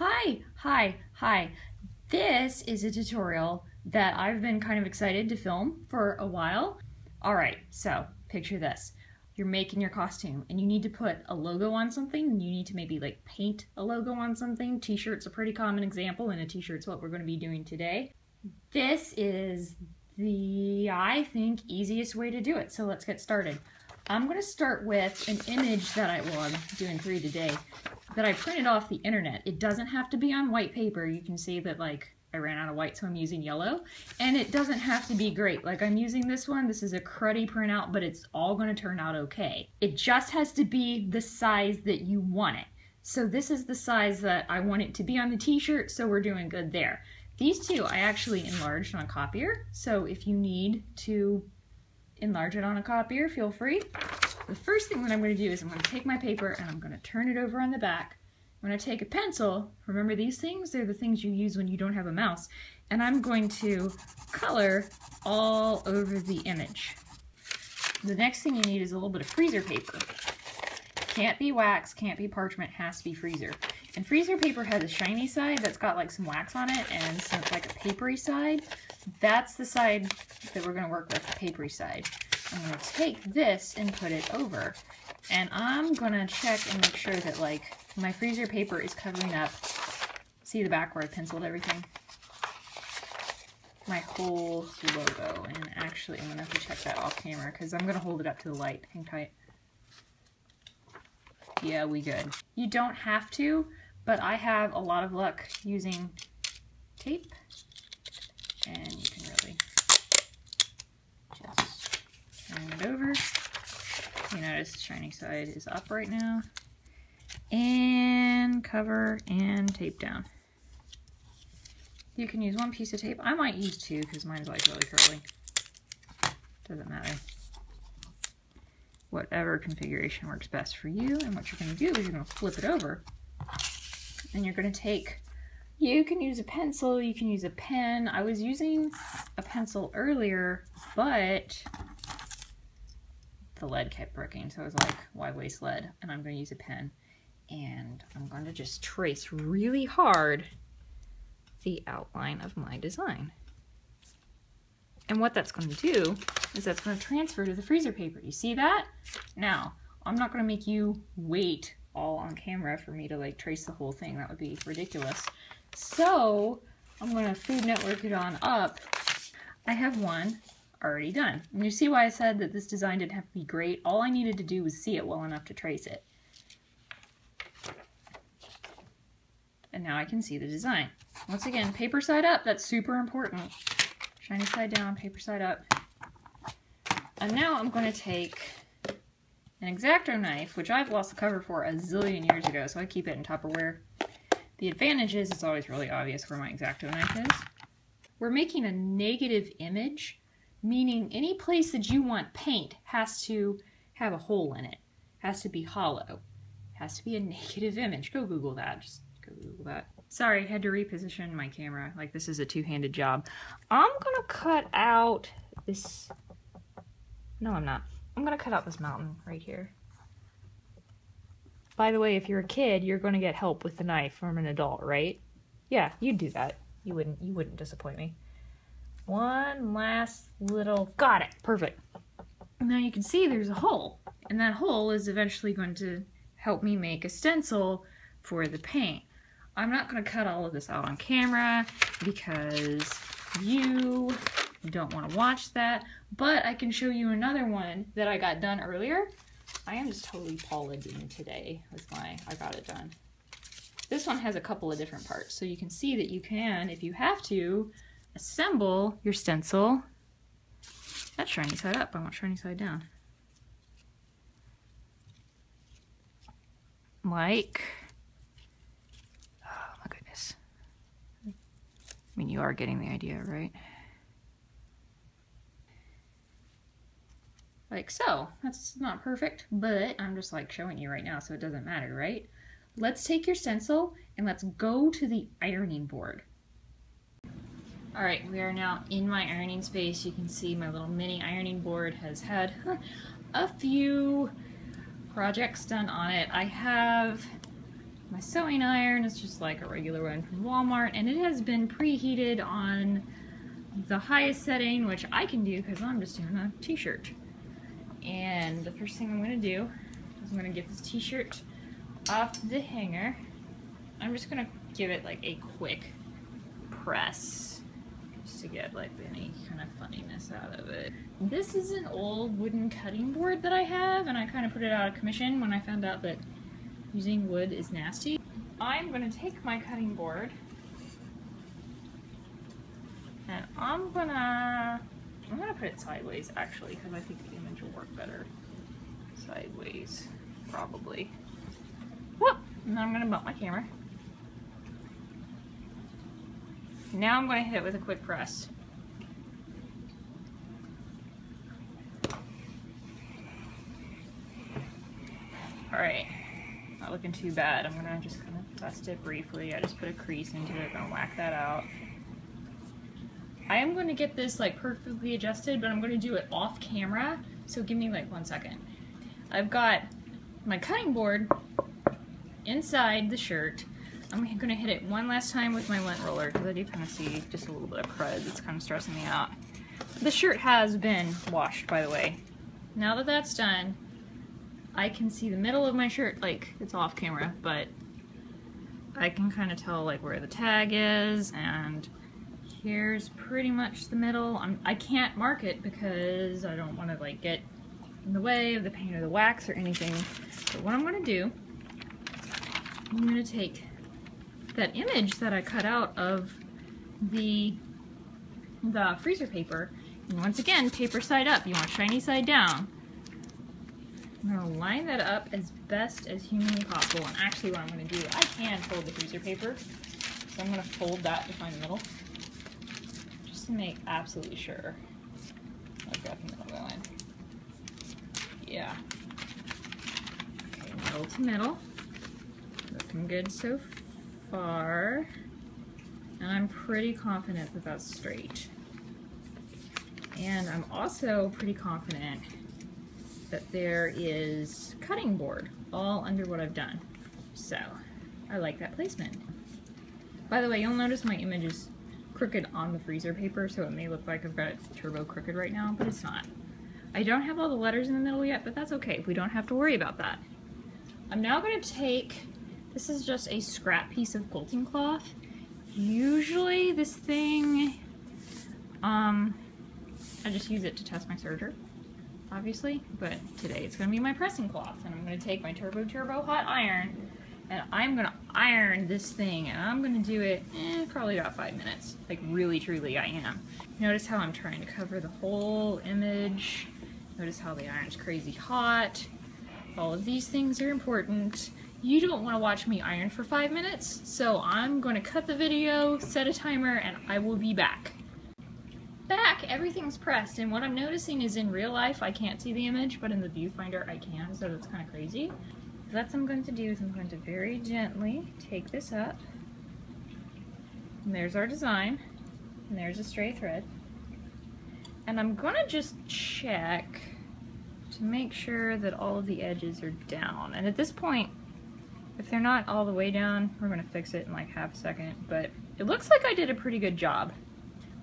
Hi. This is a tutorial that I've been kind of excited to film for a while. All right, so picture this. You're making your costume and you need to put a logo on something, and you need to maybe like paint a logo on something. T-shirt's a pretty common example, and a t-shirt's what we're going to be doing today. This is the, I think, easiest way to do it. So let's get started. I'm going to start with an image that I'm doing 3 today, that I printed off the internet. It doesn't have to be on white paper. You can see that like I ran out of white, so I'm using yellow. And it doesn't have to be great. Like I'm using this one. This is a cruddy printout, but it's all going to turn out okay. It just has to be the size that you want it. So this is the size that I want it to be on the t-shirt, so we're doing good there. These two I actually enlarged on a copier, so if you need to enlarge it on a copier, feel free. The first thing that I'm going to do is I'm going to take my paper and I'm going to turn it over on the back. I'm going to take a pencil. Remember these things? They're the things you use when you don't have a mouse. And I'm going to color all over the image. The next thing you need is a little bit of freezer paper. Can't be wax, can't be parchment, has to be freezer. And freezer paper has a shiny side that's got like some wax on it and some like a papery side. That's the side that we're going to work with, the papery side. I'm going to take this and put it over. And I'm going to check and make sure that like my freezer paper is covering up, see the back where I penciled everything? My whole logo. And actually I'm going to have to check that off camera because I'm going to hold it up to the light. Hang tight. Yeah, we good. You don't have to, but I have a lot of luck using tape. And you can really just turn it over. You notice the shiny side is up right now. And cover and tape down. You can use 1 piece of tape. I might use 2 because mine's like really curly. Doesn't matter. Whatever configuration works best for you. And what you're going to do is you're going to flip it over. And you're going to take, you can use a pencil, you can use a pen. I was using a pencil earlier, but the lead kept breaking. So I was like, why waste lead? And I'm going to use a pen. And I'm going to just trace really hard the outline of my design. And what that's going to do is that's going to transfer to the freezer paper. You see that? Now, I'm not going to make you wait all on camera for me to like trace the whole thing. That would be ridiculous. So I'm going to Food Network it on up. I have one already done. And you see why I said that this design didn't have to be great? All I needed to do was see it well enough to trace it. And now I can see the design. Once again, paper side up, that's super important. Shiny side down, paper side up. And now I'm going to take an X-Acto knife, which I've lost the cover for a zillion years ago, so I keep it in Tupperware. The advantage is it's always really obvious where my X-Acto knife is. We're making a negative image, meaning any place that you want paint has to have a hole in it. Has to be hollow. Has to be a negative image. Go Google that. Just go Google that. Sorry, I had to reposition my camera. Like this is a two-handed job. I'm gonna cut out this. No, I'm not. I'm gonna cut out this mountain right here. By the way, if you're a kid, you're gonna get help with the knife from an adult, right? Yeah, you'd do that. You wouldn't disappoint me. One last little, got it, perfect. Now you can see there's a hole, and that hole is eventually going to help me make a stencil for the paint. I'm not going to cut all of this out on camera because you don't want to watch that, but I can show you another one that I got done earlier. I am just totally Paula-ing today with I got it done. This one has a couple of different parts, so you can see that you can, if you have to, assemble your stencil. That's shiny side up, I want shiny side down. Like, oh my goodness. I mean, you are getting the idea, right? Like so. That's not perfect, but I'm just like showing you right now, so it doesn't matter, right? Let's take your stencil and let's go to the ironing board. All right, we are now in my ironing space. You can see my little mini ironing board has had a few projects done on it. I have My sewing iron is just like a regular one from Walmart, and it has been preheated on the highest setting, which I can do because I'm just doing a t-shirt. And the first thing I'm going to do is I'm going to get this t-shirt off the hanger. I'm just going to give it like a quick press just to get like any kind of funniness out of it. This is an old wooden cutting board that I have, and I kind of put it out of commission when I found out that using wood is nasty. I'm going to take my cutting board and I'm gonna put it sideways actually, because I think the image will work better sideways, probably. Whoop! And then I'm gonna bump my camera. Now I'm gonna hit it with a quick press. Alright, not looking too bad. I'm gonna just kind of dust it briefly. I just put a crease into it, gonna whack that out. I am going to get this like perfectly adjusted, but I'm going to do it off camera, so give me like 1 second. I've got my cutting board inside the shirt. I'm going to hit it one last time with my lint roller because I do kind of see just a little bit of crud. It's kind of stressing me out. The shirt has been washed, by the way. Now that that's done, I can see the middle of my shirt, like it's off camera, but I can kind of tell like where the tag is, and here's pretty much the middle. I can't mark it because I don't want to like get in the way of the paint or the wax or anything. But what I'm going to do, I'm going to take that image that I cut out of the freezer paper, and once again, paper side up. You want shiny side down. I'm going to line that up as best as humanly possible. And actually what I'm going to do, I can fold the freezer paper, so I'm going to fold that to find the middle, to make absolutely sure I've got the middle going. Yeah. Okay, middle to middle. Looking good so far. And I'm pretty confident that that's straight. And I'm also pretty confident that there is cutting board all under what I've done. So, I like that placement. By the way, you'll notice my image is crooked on the freezer paper, so it may look like I've got it turbo crooked right now, but it's not. I don't have all the letters in the middle yet, but that's okay. We don't have to worry about that. I'm now going to take, this is just a scrap piece of quilting cloth. Usually this thing, I just use it to test my serger, obviously, but today it's going to be my pressing cloth, and I'm going to take my turbo hot iron, and I'm going to iron this thing, and I'm going to do it probably about 5 minutes. Like really, truly I am. Notice how I'm trying to cover the whole image. Notice how the iron's crazy hot. All of these things are important. You don't want to watch me iron for 5 minutes, so I'm going to cut the video, set a timer, and I will be back. Everything's pressed, and what I'm noticing is in real life I can't see the image, but in the viewfinder I can, so that's kind of crazy. So that's what I'm going to do is I'm going to very gently take this up, and there's our design, and there's a stray thread, and I'm going to just check to make sure that all of the edges are down. And at this point, if they're not all the way down, we're going to fix it in like half a second, but it looks like I did a pretty good job.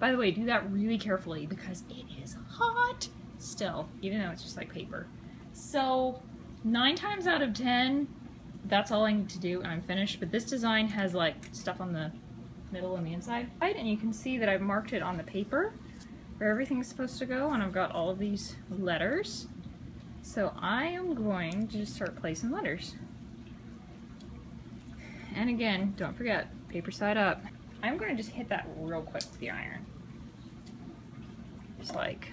By the way, do that really carefully because it is hot still, even though it's just like paper. So 9 times out of 10, that's all I need to do and I'm finished. But this design has like stuff on the middle and the inside. And you can see that I've marked it on the paper where everything's supposed to go, and I've got all of these letters. So I am going to just start placing letters. And again, don't forget, paper side up. I'm going to just hit that real quick with the iron. Just like,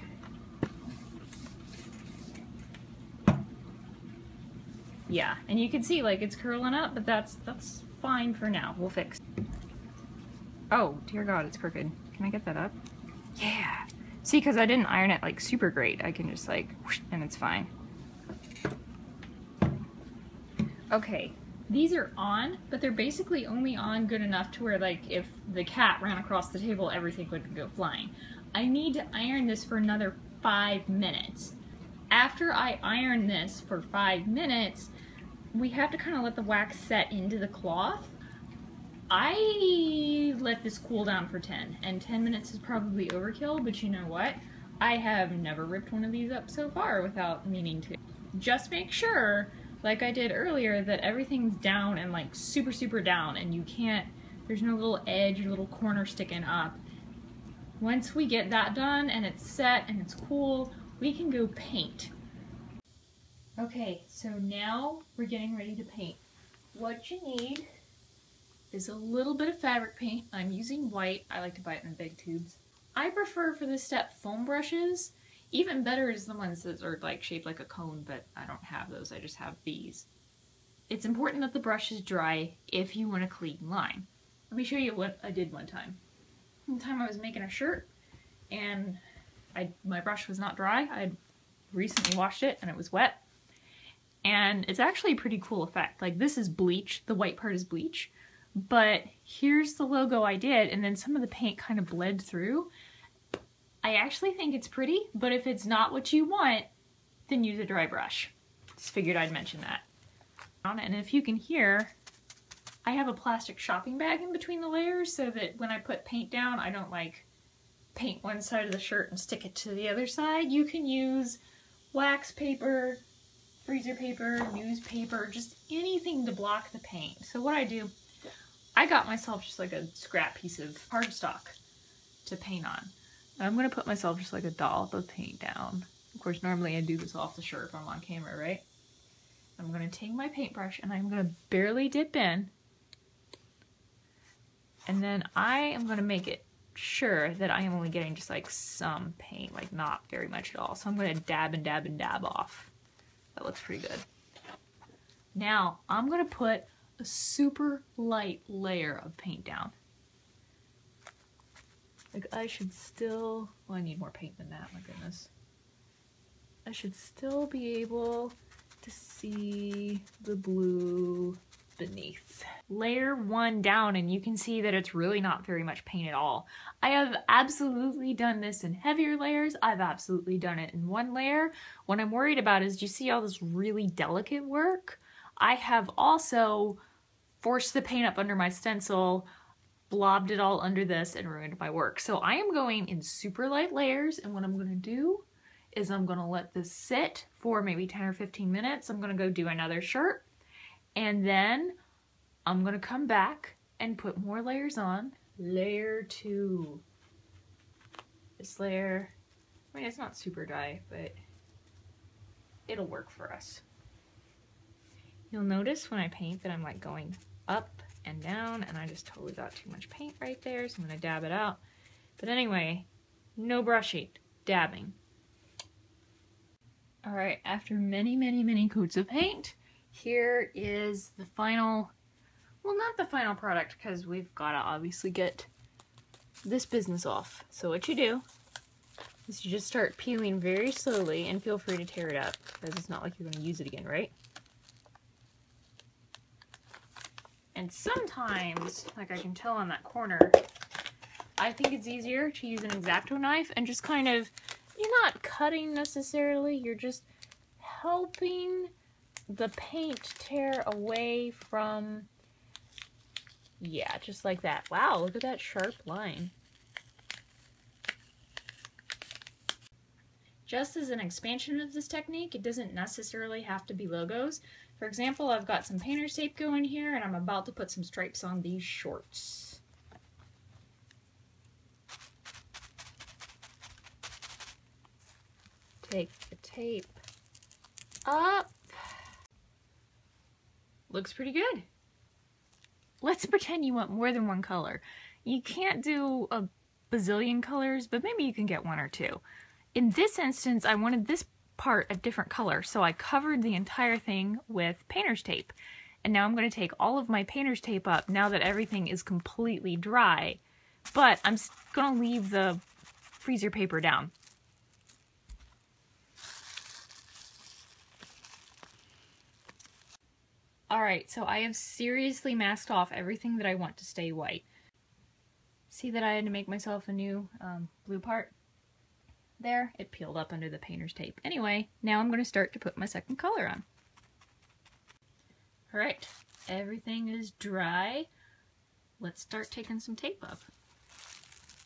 yeah, and you can see like it's curling up, but that's fine for now. We'll fix. Oh, dear God, it's crooked. Can I get that up? Yeah. See, because I didn't iron it like super great. I can just like, whoosh, and it's fine. Okay. These are on, but they're basically only on good enough to where like if the cat ran across the table, everything would go flying. I need to iron this for another 5 minutes. After I iron this for 5 minutes, we have to kind of let the wax set into the cloth. I let this cool down for 10, and 10 minutes is probably overkill, but you know what? I have never ripped one of these up so far without meaning to. Just make sure, like I did earlier, that everything's down and like super, super down, and you can't, there's no little edge or little corner sticking up. Once we get that done and it's set and it's cool, we can go paint. Okay, so now we're getting ready to paint. What you need is a little bit of fabric paint. I'm using white. I like to buy it in big tubes. I prefer for this step foam brushes. Even better is the ones that are like shaped like a cone, but I don't have those. I just have these. It's important that the brush is dry if you want a clean line. Let me show you what I did one time. One time I was making a shirt and my brush was not dry. I'd recently washed it and it was wet. And it's actually a pretty cool effect. Like, this is bleach, the white part is bleach, but here's the logo I did, and then some of the paint kind of bled through. I actually think it's pretty, but if it's not what you want, then use a dry brush. Just figured I'd mention that. And if you can hear, I have a plastic shopping bag in between the layers so that when I put paint down, I don't like paint one side of the shirt and stick it to the other side. You can use wax paper, freezer paper, newspaper, just anything to block the paint. So what I do, I got myself just like a scrap piece of cardstock to paint on. I'm gonna put myself just like a dollop of paint down. Of course, normally I do this off the shirt if I'm on camera, right? I'm gonna take my paintbrush and I'm gonna barely dip in. And then I am gonna make it sure that I am only getting just like some paint, like not very much at all. So I'm gonna dab and dab and dab off. That looks pretty good. Now, I'm gonna put a super light layer of paint down. Like, I should still, well, I need more paint than that, my goodness. I should still be able to see the blue beneath. Layer 1 down and you can see that it's really not very much paint at all. I have absolutely done this in heavier layers. I've absolutely done it in one layer. What I'm worried about is, do you see all this really delicate work? I have also forced the paint up under my stencil, blobbed it all under this, and ruined my work. So I am going in super light layers, and what I'm gonna do is I'm gonna let this sit for maybe 10 or 15 minutes. I'm gonna go do another shirt, and then I'm gonna come back and put more layers on. Layer 2. This layer, I mean, it's not super dry, but it'll work for us. You'll notice when I paint that I'm like going up and down, and I just totally got too much paint right there, so I'm gonna dab it out. But anyway, no brushing, dabbing. All right, after many, many, many coats of paint, here is the final, well, not the final product, because we've got to obviously get this business off. So what you do is you just start peeling very slowly, and feel free to tear it up, because it's not like you're going to use it again, right? And sometimes, like I can tell on that corner, I think it's easier to use an X-Acto knife and just kind of, you're not cutting necessarily, you're just helping the paint tear away from, yeah, just like that. Wow, look at that sharp line. Just as an expansion of this technique, it doesn't necessarily have to be logos. For example, I've got some painter's tape going here, and I'm about to put some stripes on these shorts. Take the tape up. Looks pretty good. Let's pretend you want more than one color. You can't do a bazillion colors, but maybe you can get one or two. In this instance, I wanted this part a different color, so I covered the entire thing with painter's tape. And now I'm going to take all of my painter's tape up now that everything is completely dry, but I'm going to leave the freezer paper down. Alright, so I have seriously masked off everything that I want to stay white. See that I had to make myself a new blue part? There, it peeled up under the painter's tape. Anyway, now I'm going to start to put my second color on. All right, everything is dry. Let's start taking some tape up.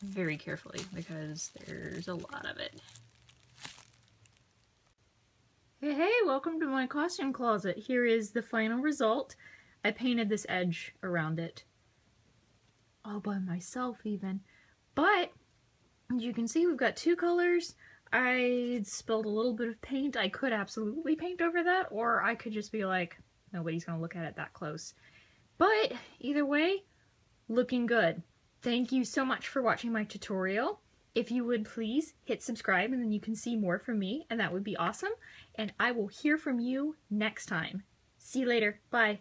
Very carefully because there's a lot of it. Hey, welcome to my costume closet. Here is the final result. I painted this edge around it all by myself even. But you can see we've got two colors. I spilled a little bit of paint. I could absolutely paint over that, or I could just be like, nobody's gonna look at it that close. But either way, looking good. Thank you so much for watching my tutorial. If you would please hit subscribe and then you can see more from me, and that would be awesome. And I will hear from you next time. See you later. Bye.